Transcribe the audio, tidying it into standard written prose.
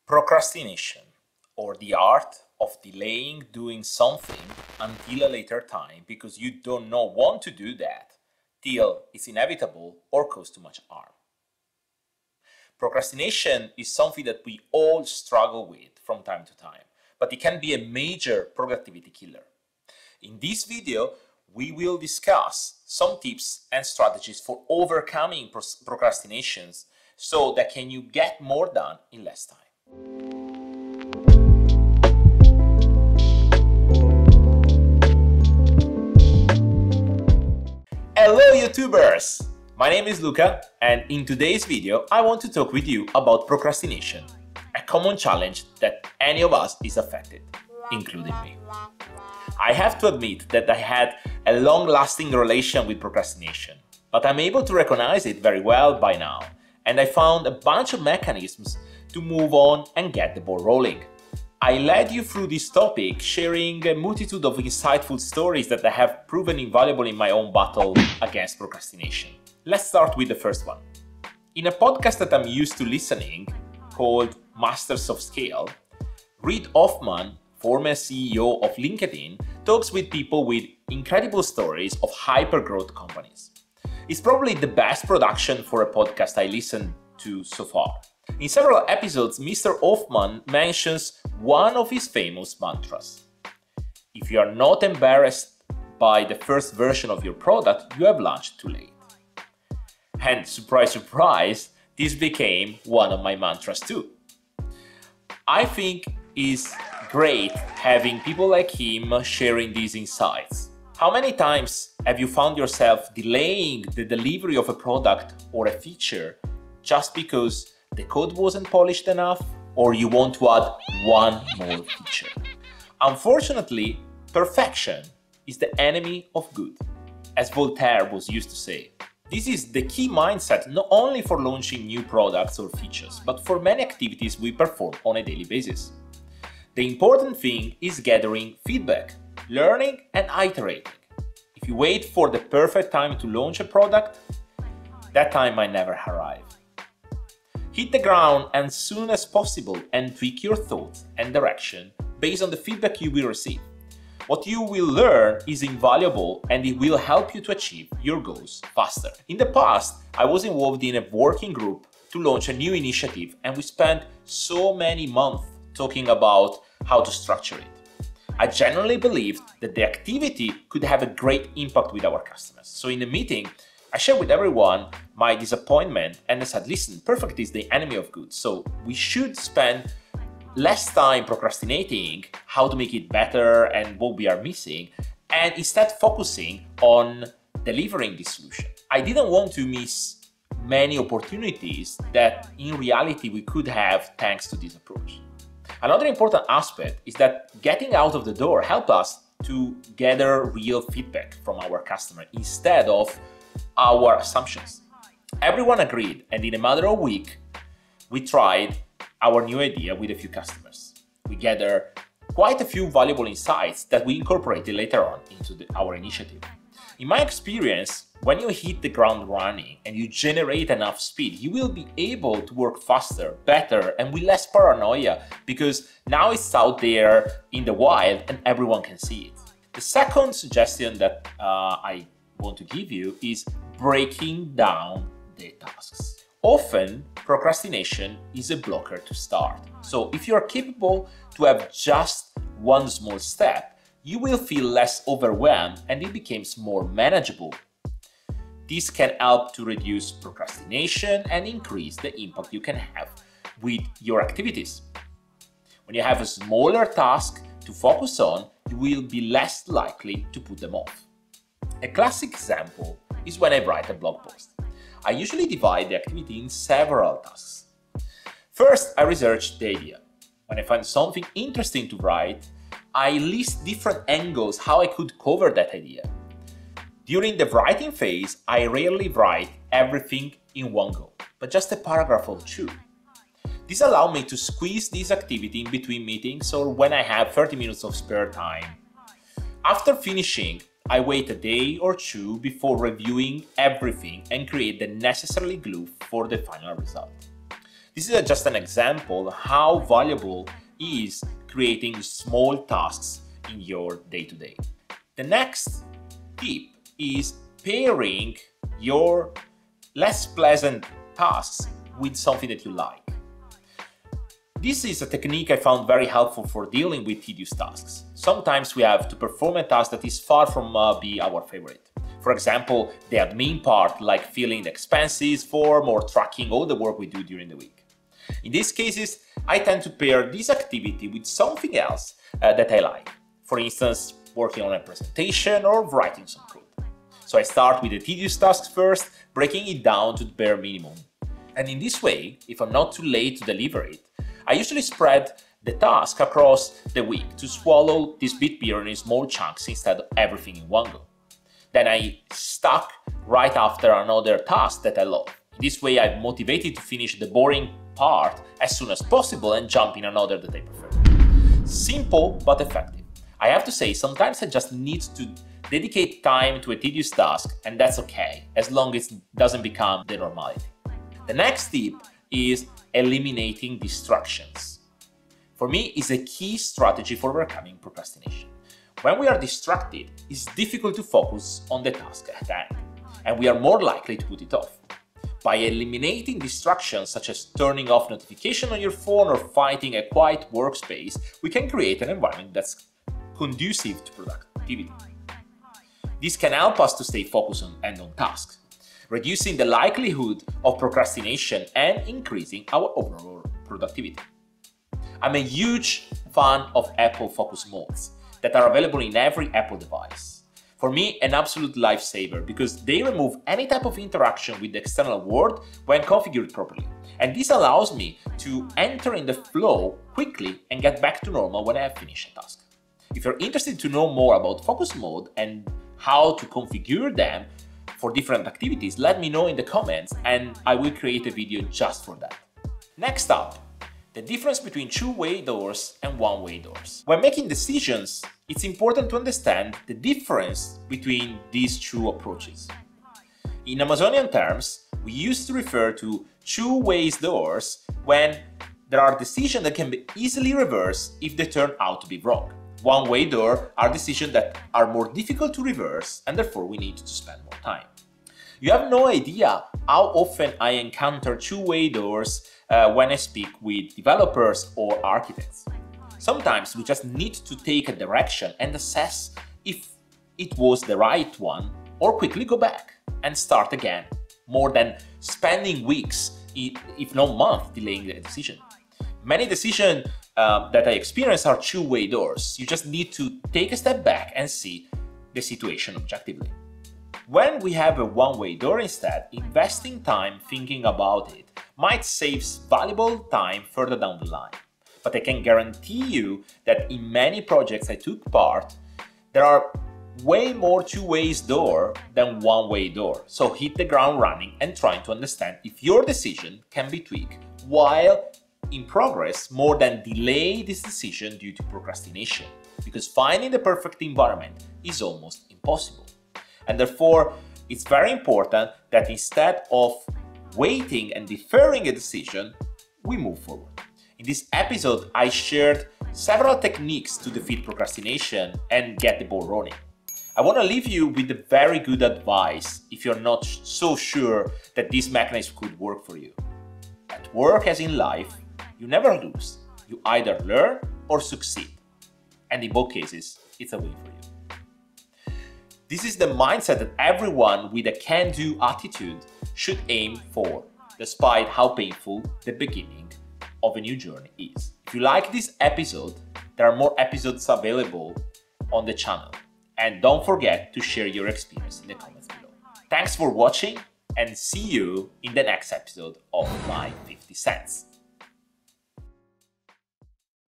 Procrastination, or the art of delaying doing something until a later time because you don't want to do that till it's inevitable or cause too much harm. Procrastination is something that we all struggle with from time to time, but it can be a major productivity killer. In this video, we will discuss some tips and strategies for overcoming procrastinations so that you get more done in less time. Hello YouTubers! My name is Luca, and in today's video I want to talk with you about procrastination, a common challenge that any of us is affected, including me. I have to admit that I had a long-lasting relation with procrastination, but I'm able to recognize it very well by now, and I found a bunch of mechanisms to move on and get the ball rolling. I led you through this topic, sharing a multitude of insightful stories that I have proven invaluable in my own battle against procrastination. Let's start with the first one. In a podcast that I'm used to listening, called Masters of Scale, Reid Hoffman, former CEO of LinkedIn, talks with people with incredible stories of hyper-growth companies. It's probably the best production for a podcast I listened to so far. In several episodes, Mr. Hoffman mentions one of his famous mantras. If you are not embarrassed by the first version of your product, you have launched too late. And surprise, surprise, this became one of my mantras too. I think it's great having people like him sharing these insights. How many times have you found yourself delaying the delivery of a product or a feature just because the code wasn't polished enough, or you want to add one more feature? Unfortunately, perfection is the enemy of good, as Voltaire was used to say. This is the key mindset not only for launching new products or features, but for many activities we perform on a daily basis. The important thing is gathering feedback, learning and iterating. If you wait for the perfect time to launch a product, that time might never arrive. Hit the ground as soon as possible and tweak your thoughts and direction based on the feedback you will receive. What you will learn is invaluable and it will help you to achieve your goals faster. In the past, I was involved in a working group to launch a new initiative, and we spent so many months talking about how to structure it. I genuinely believed that the activity could have a great impact with our customers. So in the meeting, I shared with everyone my disappointment and I said, listen, perfect is the enemy of good. So we should spend less time procrastinating how to make it better and what we are missing, and instead focusing on delivering this solution. I didn't want to miss many opportunities that in reality we could have thanks to this approach. Another important aspect is that getting out of the door helped us to gather real feedback from our customer instead of our assumptions. Everyone agreed, and in a matter of a week, we tried our new idea with a few customers. We gathered quite a few valuable insights that we incorporated later on into our initiative. In my experience, when you hit the ground running and you generate enough speed, you will be able to work faster, better, and with less paranoia because now it's out there in the wild and everyone can see it. The second suggestion that I want to give you is breaking down the tasks. Often, procrastination is a blocker to start. So if you are capable to have just one small step, you will feel less overwhelmed and it becomes more manageable. This can help to reduce procrastination and increase the impact you can have with your activities. When you have a smaller task to focus on, you will be less likely to put them off. A classic example is when I write a blog post. I usually divide the activity in several tasks. First, I research the idea. When I find something interesting to write, I list different angles how I could cover that idea. During the writing phase, I rarely write everything in one go, but just a paragraph or two. This allows me to squeeze this activity in between meetings or when I have 30 minutes of spare time. After finishing, I wait a day or two before reviewing everything and create the necessary glue for the final result. This is just an example how valuable is creating small tasks in your day-to-day. The next tip is pairing your less pleasant tasks with something that you like. This is a technique I found very helpful for dealing with tedious tasks. Sometimes we have to perform a task that is far from being our favorite. For example, the admin part, like filling the expenses form or tracking all the work we do during the week. In these cases, I tend to pair this activity with something else that I like. For instance, working on a presentation or writing some code. So I start with the tedious tasks first, breaking it down to the bare minimum. And in this way, if I'm not too late to deliver it, I usually spread the task across the week to swallow this big beer in small chunks instead of everything in one go. Then I stuck right after another task that I love. In this way, I'm motivated to finish the boring part as soon as possible and jump in another that I prefer. Simple but effective. I have to say, sometimes I just need to dedicate time to a tedious task, and that's okay, as long as it doesn't become the normality. The next tip is eliminating distractions. For me, it's a key strategy for overcoming procrastination. When we are distracted, it's difficult to focus on the task at hand, and we are more likely to put it off. By eliminating distractions such as turning off notifications on your phone or finding a quiet workspace, we can create an environment that's conducive to productivity. This can help us to stay focused on tasks, reducing the likelihood of procrastination and increasing our overall productivity. I'm a huge fan of Apple focus modes that are available in every Apple device. For me, an absolute lifesaver because they remove any type of interaction with the external world when configured properly. And this allows me to enter in the flow quickly and get back to normal when I have finished a task. If you're interested to know more about focus mode and how to configure them for different activities, let me know in the comments and I will create a video just for that. Next up, the difference between two-way doors and one-way doors. When making decisions, it's important to understand the difference between these two approaches. In Amazonian terms, we used to refer to two-way doors when there are decisions that can be easily reversed if they turn out to be wrong. One-way door are decisions that are more difficult to reverse and therefore we need to spend more time. You have no idea how often I encounter two-way doors when I speak with developers or architects. Sometimes we just need to take a direction and assess if it was the right one or quickly go back and start again, more than spending weeks, if not months, delaying the decision. Many decisions that I experience are two-way doors. You just need to take a step back and see the situation objectively. When we have a one-way door instead, investing time thinking about it might save valuable time further down the line. But I can guarantee you that in many projects I took part, there are way more two-way door than one-way door. So hit the ground running and trying to understand if your decision can be tweaked while in progress more than delay this decision due to procrastination, because finding the perfect environment is almost impossible. And therefore, it's very important that instead of waiting and deferring a decision, we move forward. In this episode, I shared several techniques to defeat procrastination and get the ball rolling. I want to leave you with a very good advice if you're not so sure that this mechanism could work for you. At work as in life, you never lose. You either learn or succeed. And in both cases, it's a win for you. This is the mindset that everyone with a can-do attitude should aim for, despite how painful the beginning of a new journey is. If you like this episode, there are more episodes available on the channel. And don't forget to share your experience in the comments below. Thanks for watching and see you in the next episode of My 50 Cents.